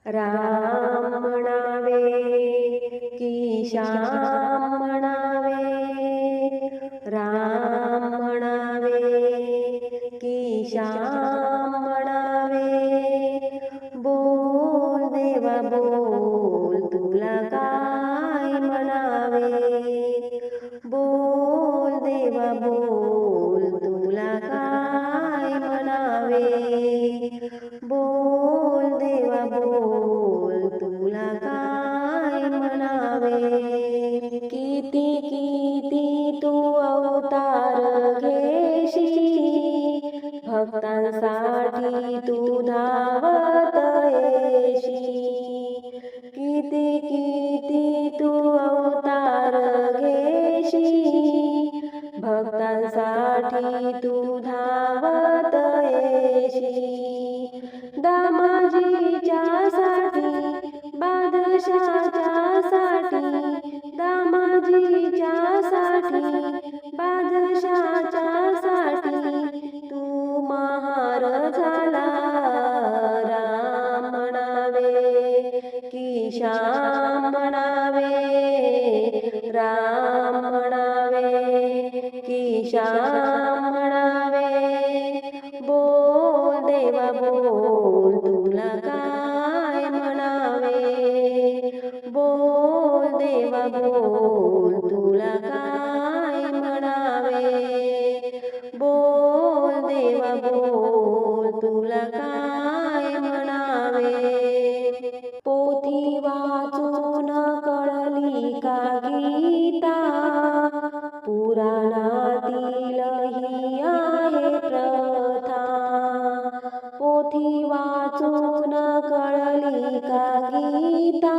राम म्हणावे की श्याम म्हणावे, राम म्हणावे की श्याम म्हणावे. बोल देवा बोल तुला काय म्हणावे, बोल देवा बोल तुला काय म्हणावे, बोल देवा बोल तुला काय म्हणावे. किती किती तू अवतार घेशी, भक्तांसाठी तू धावत येशी. किती किती तू अवतार घेशी, भक्तांसाठी तू धावत येशी. दामाजीच्या साठी बादशाच्या साठी, दामाजीच्या साठी बादशाच्या साठी तू महार झाला. राम म्हणावे की श्याम म्हणावे, राम म्हणावे की श्याम म्हणावे. बोल देवा बोल तुला काय म्हणावे, बोल देवा बोल तुला काय म्हणावे, बोल देवा बोल तुला काय म्हणावे. पोथी वाचून कळली का गीता, पुराणातील ही आहे प्रथा. पोथी वाचून कळली का गीता,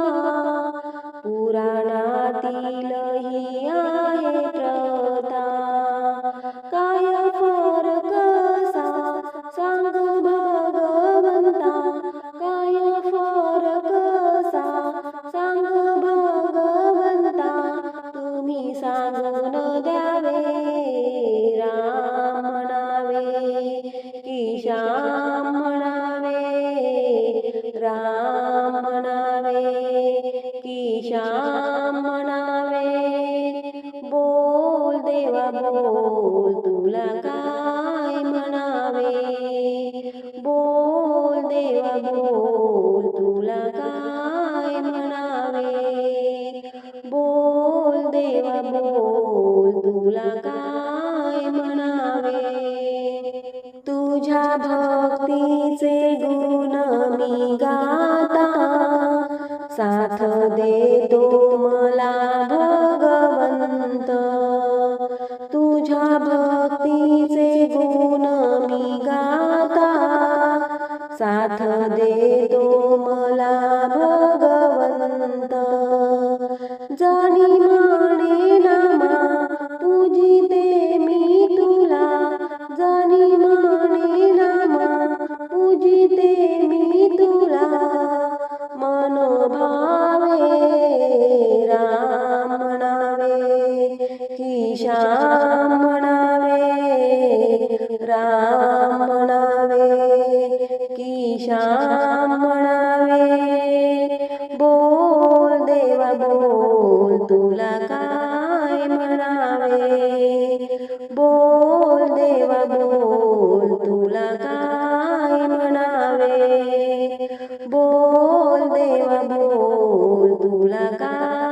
पुराणातील ही आहे प्रथा. काय फरक कसा सांग भगवंता, काय फरक कसा सांग भगवंता. तुम्ही सांगून द्यावे. राम म्हणावे की श्याम म्हणावे, राम म्हणावे की श्याम म्हणावे. बोल देवा बोल तुला काय म्हणावे, बोल देवा बोल तुला काय म्हणावे, बोल देवा बोल तुला काय म्हणावे. तुझ्या भक्तीचे गुण मी गाता, साथ देतो मला भगवंत. तुझ्या भक्तीचे गुण मी गाता, साथ देतो मला भगवंत. जाणी माने नामा पूजिते मी तुला, जाणी माने नामा पूजिते मी तुला. मनोभावे राम म्हणावे की श्याम म्हणावे, राम म्हणावे की श्याम म्हणावे. बोल देवा बोल तुला काय म्हणावे, बोल देवा बोल तुला काय म्हणावे, बोल देवा बोल तुला काय